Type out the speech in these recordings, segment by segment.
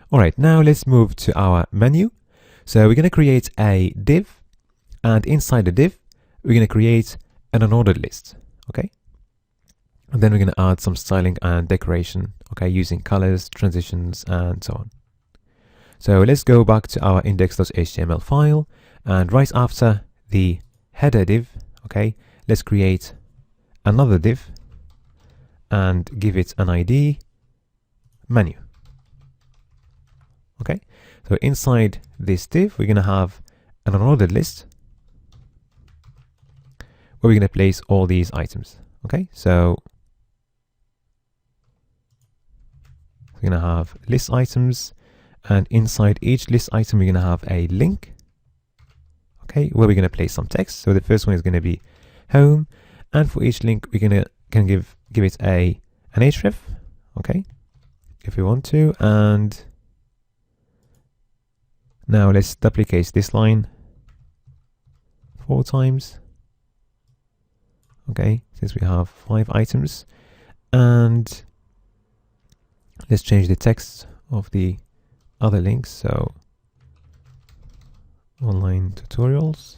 All right, now let's move to our menu. So we're going to create a div, and inside the div, we're going to create an unordered list. Okay. And then we're going to add some styling and decoration, okay, using colors, transitions, and so on. So let's go back to our index.html file, and right after the header div, okay, let's create another div and give it an ID menu. Okay, so inside this div, we're going to have an unordered list where we're going to place all these items. Okay, so we're going to have list items, and inside each list item, we're going to have a link, okay, where we're going to place some text. So the first one is going to be home, and for each link, we're going to give it an href, okay, if we want to. And now let's duplicate this line 4 times, okay, since we have 5 items. And let's change the text of the other links. So online tutorials,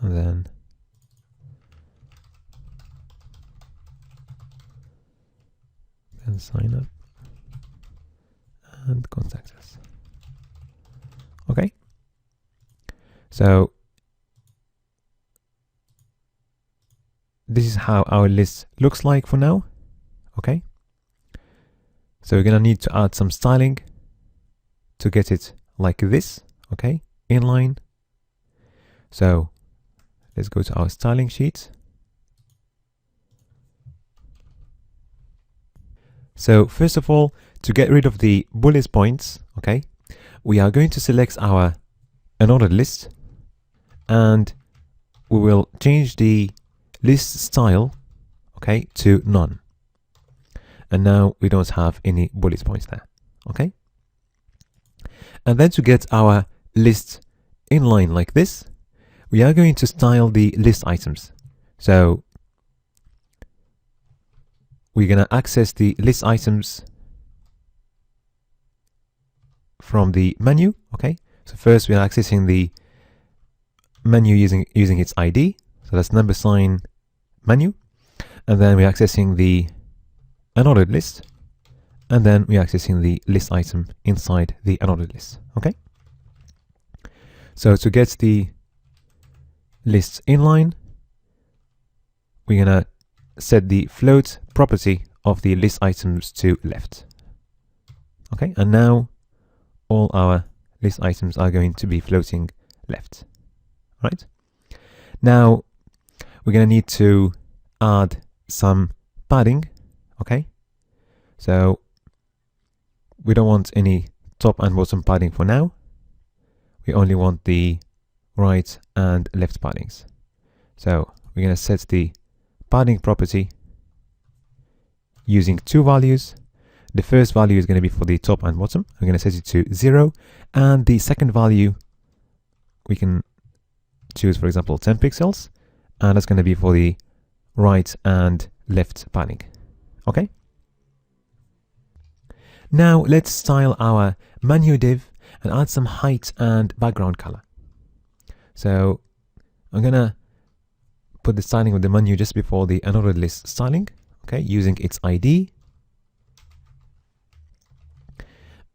and then sign up and contact us. Okay, so this is how our list looks like for now. Okay, so we're gonna need to add some styling to get it like this, okay, inline. So let's go to our styling sheet. So first of all, to get rid of the bullet points, okay, we are going to select our unordered list, and we will change the list style, okay, to none. And now we don't have any bullet points there, okay. And then to get our list inline like this, we are going to style the list items. So we're going to access the list items from the menu, okay. So first we are accessing the menu using its ID, so that's number sign menu, and then we're accessing the unordered list, and then we're accessing the list item inside the unordered list, okay. So to get the lists inline, we're gonna set the float property of the list items to left, okay, and now all our list items are going to be floating left, right? Now we're gonna need to add some padding, okay. So we don't want any top and bottom padding for now. We only want the right and left paddings. So we're going to set the padding property using 2 values. The first value is going to be for the top and bottom. I'm going to set it to 0, and the second value we can choose, for example, 10 pixels, and that's going to be for the right and left padding. Okay. Now let's style our menu div and add some height and background color. So I'm gonna put the styling of the menu just before the unordered list styling, okay, using its ID.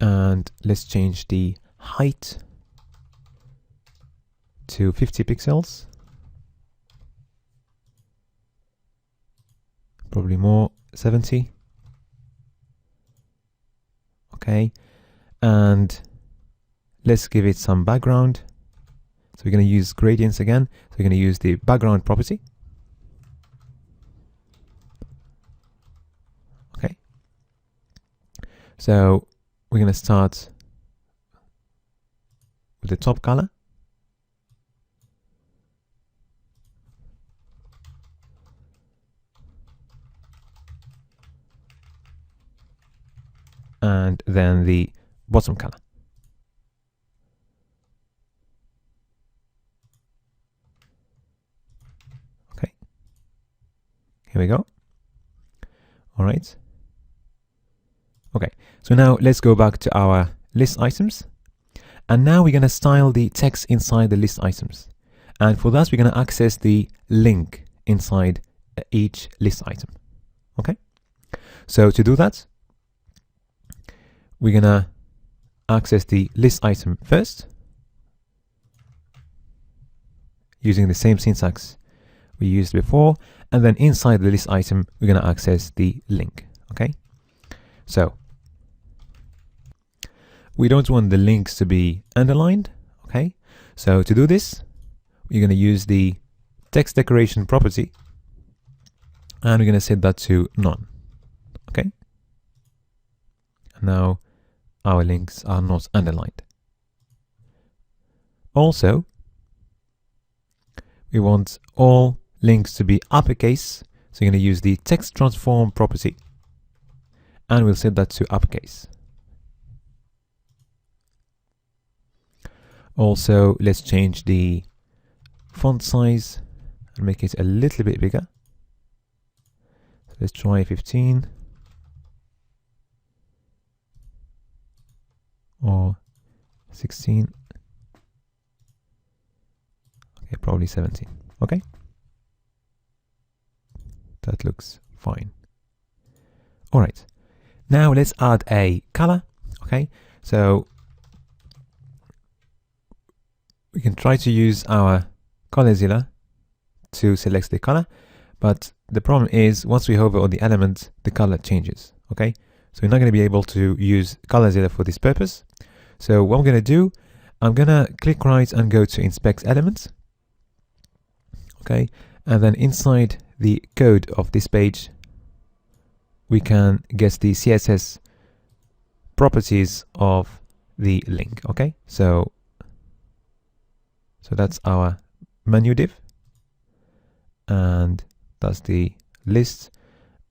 And let's change the height to 50 pixels. Probably more, 70. Okay, and let's give it some background. So we're going to use gradients again. So we're going to use the background property. Okay, so we're going to start with the top color. And then the bottom color. Okay, here we go. All right, Okay, so now let's go back to our list items. And now we're going to style the text inside the list items. And for that, we're going to access the link inside each list item. Okay, so to do that, we're going to access the list item first using the same syntax we used before. And then inside the list item, we're going to access the link. Okay, so we don't want the links to be underlined. Okay, so to do this, we're going to use the text decoration property, and we're going to set that to none. Okay, and now our links are not underlined. Also, we want all links to be uppercase, so you're going to use the text transform property, and we'll set that to uppercase. Also, let's change the font size and make it a little bit bigger. So let's try 15 or 16. Okay, probably 17. Okay, that looks fine. All right, now let's add a color. Okay, so we can try to use our ColorZilla to select the color, but the problem is once we hover on the element, the color changes. Okay, so we're not going to be able to use ColorZilla for this purpose. So what I'm going to do, I'm going to click right and go to inspect elements. Okay, and then inside the code of this page, we can get the CSS properties of the link. Okay, so that's our menu div, and that's the list.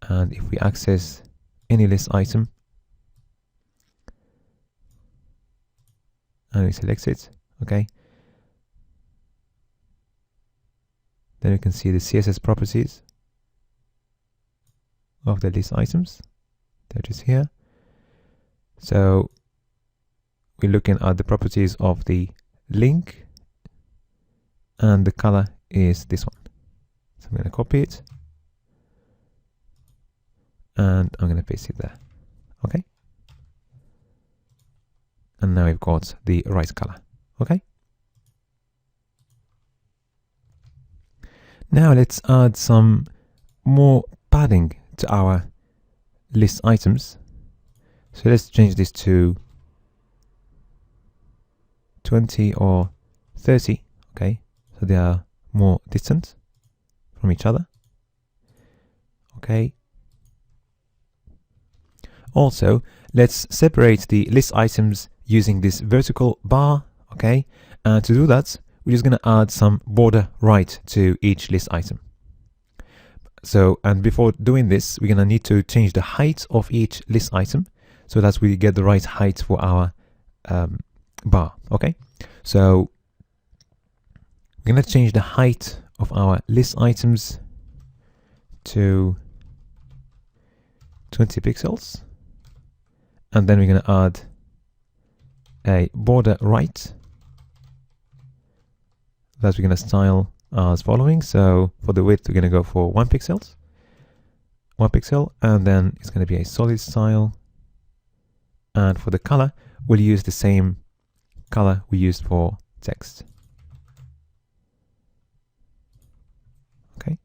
And if we access any list item and we select it, okay, then we can see the CSS properties of the list items. They're just here. So we're looking at the properties of the link, and the color is this one. So I'm going to copy it and I'm going to paste it there. Okay, and now we've got the right color. Okay, now let's add some more padding to our list items. So let's change this to 20 or 30. Okay, so they are more distant from each other. Okay, also let's separate the list items using this vertical bar. Okay, and to do that, we're just going to add some border right to each list item. So, and before doing this, we're going to need to change the height of each list item so that we get the right height for our bar. Okay, so we're going to change the height of our list items to 20 pixels. And then we're going to add a border right that we're going to style as following. So for the width, we're going to go for 1 pixel, and then it's going to be a solid style. And for the color, we'll use the same color we used for text. Okay.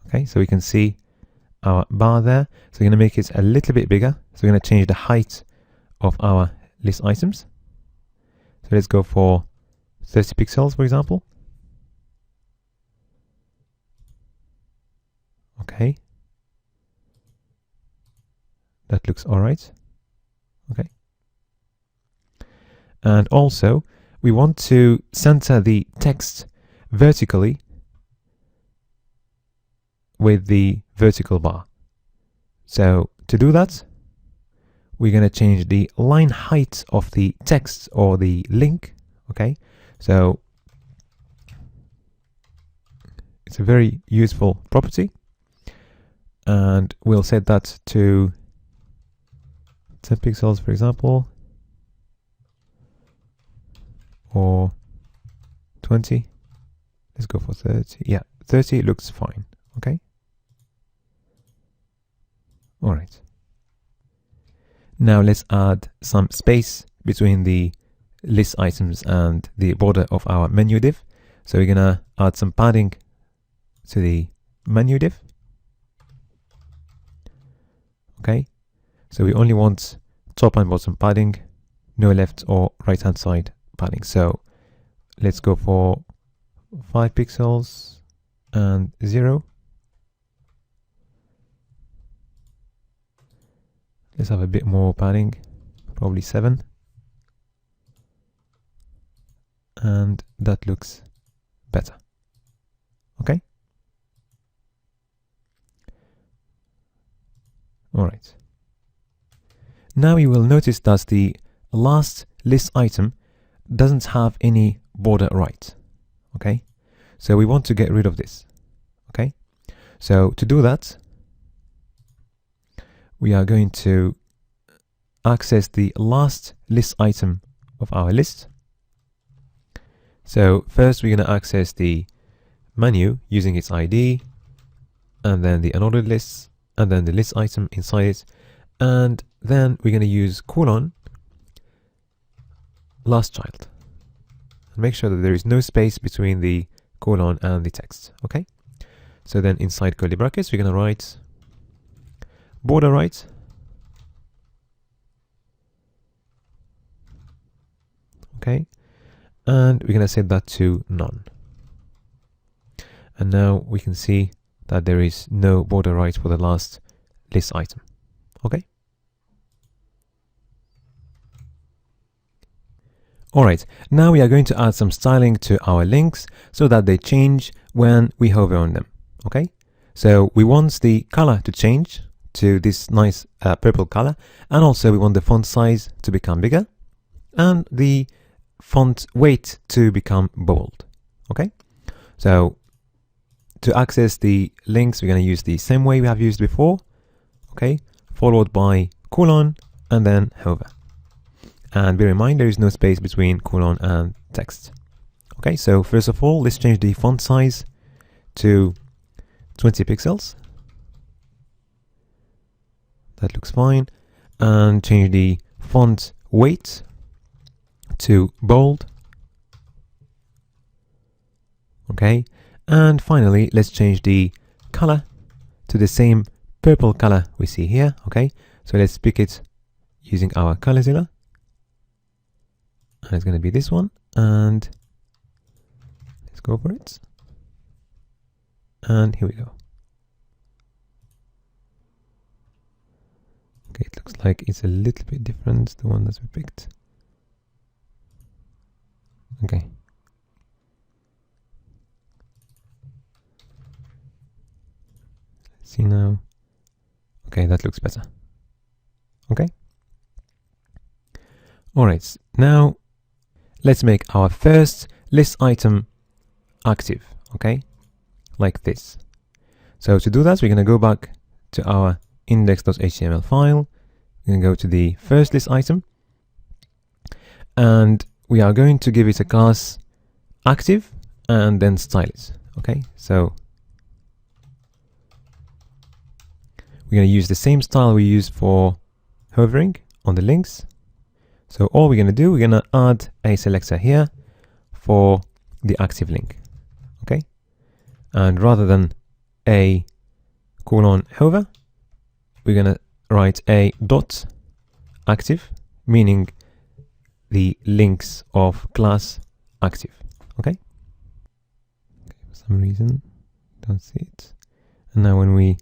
Okay, so we can see our bar there. So we're going to make it a little bit bigger. So we're going to change the height of our list items. So let's go for 30 pixels, for example. Okay, that looks all right. Okay, and also we want to center the text vertically with the vertical bar. So to do that, we're going to change the line height of the text or the link. Okay, so It's a very useful property, and we'll set that to 10 pixels, for example, or 20. Let's go for 30. Yeah, 30 looks fine. Okay. All right. Now let's add some space between the list items and the border of our menu div. So we're gonna add some padding to the menu div. Okay. So we only want top and bottom padding, no left or right hand side padding. So let's go for 5 pixels and 0. Let's have a bit more padding, probably 7. And that looks better. Okay. All right. Now you will notice that the last list item doesn't have any border right. Okay. So we want to get rid of this. Okay. So to do that, we are going to access the last list item of our list. So first we're going to access the menu using its ID, and then the unordered lists, and then the list item inside it, and then we're going to use colon last child. And make sure that there is no space between the colon and the text. Okay. So then inside curly brackets we're going to write border right, okay, and we're going to set that to none. And now we can see that there is no border right for the last list item. Okay. All right, now we are going to add some styling to our links so that they change when we hover on them. Okay, so we want the color to change to this nice purple color, and also we want the font size to become bigger and the font weight to become bold. Okay, so to access the links we're going to use the same way we have used before, okay, followed by colon and then hover. And bear in mind there is no space between colon and text. Okay, so first of all let's change the font size to 20 pixels. That looks fine. And change the font weight to bold. Okay, and finally let's change the color to the same purple color we see here. Okay, so let's pick it using our ColorZilla, and it's going to be this one, and let's go for it, and here we go. Okay, it looks like it's a little bit different, the one that we picked. Okay. Let's see now. Okay, that looks better. Okay. All right, now let's make our first list item active, okay, like this. So to do that, we're going to go back to our index.html file. We're going to go to the first list item, and we are going to give it a class active and then style it. Okay, so we're going to use the same style we used for hovering on the links. So all we're going to do, we're going to add a selector here for the active link. Okay, and rather than a colon hover, we're going to write a dot active, meaning the links of class active. Okay, for some reason don't see it, and now when we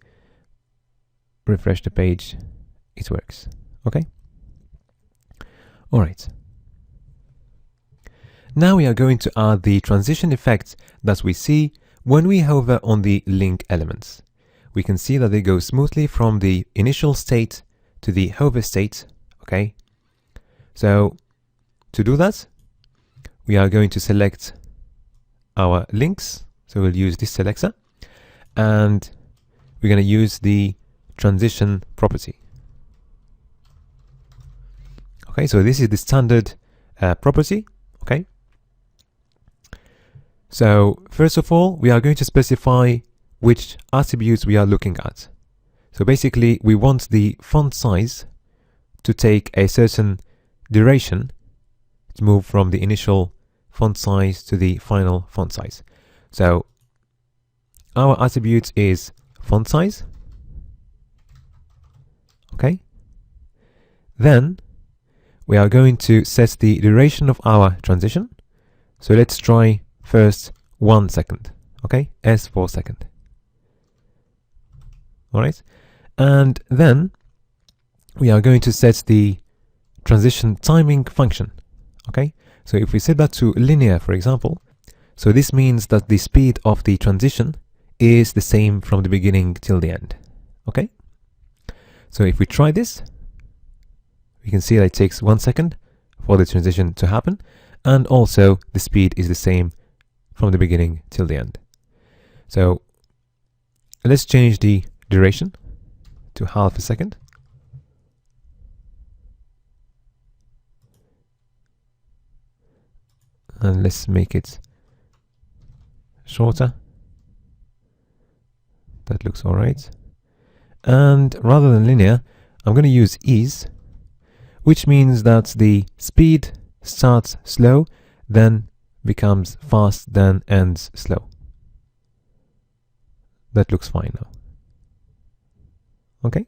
refresh the page it works. Okay, all right, now we are going to add the transition effect that we see when we hover on the link elements. We can see that they go smoothly from the initial state to the hover state. Okay, so to do that, we are going to select our links. So we'll use this selector, and we're going to use the transition property. Okay, so this is the standard property. Okay, so first of all, we are going to specify which attributes we are looking at. So basically, we want the font size to take a certain duration to move from the initial font size to the final font size. So our attribute is font size. Okay. Then we are going to set the duration of our transition. So let's try first 1 second. Okay, S for second. All right. And then we are going to set the transition timing function. Okay, so if we set that to linear, for example, so this means that the speed of the transition is the same from the beginning till the end. Okay, so if we try this, we can see that it takes 1 second for the transition to happen, and also the speed is the same from the beginning till the end. So let's change the duration to half a second. And let's make it shorter. That looks all right. And rather than linear, I'm going to use ease, which means that the speed starts slow, then becomes fast, then ends slow. That looks fine now. Okay.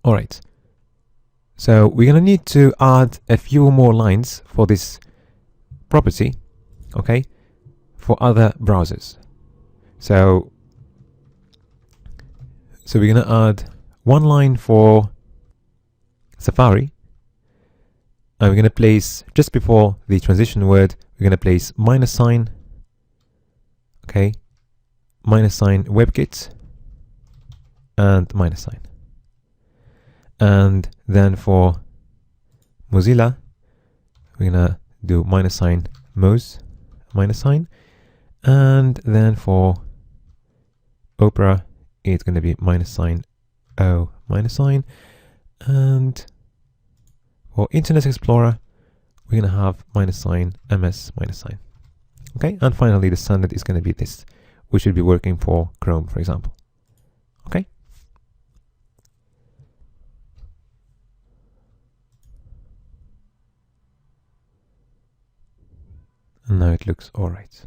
All right. So we're going to need to add a few more lines for this property, okay, for other browsers. So we're going to add one line for Safari, and we're going to place, just before the transition word, we're going to place minus sign, okay, minus sign WebKit, and minus sign. And then for Mozilla, we're gonna do minus sign Moz, minus sign. And then for Opera, it's gonna be minus sign O, minus sign. And for Internet Explorer, we're gonna have minus sign MS, minus sign. Okay, and finally the standard is gonna be this, which will be working for Chrome, for example. Okay. And now it looks all right.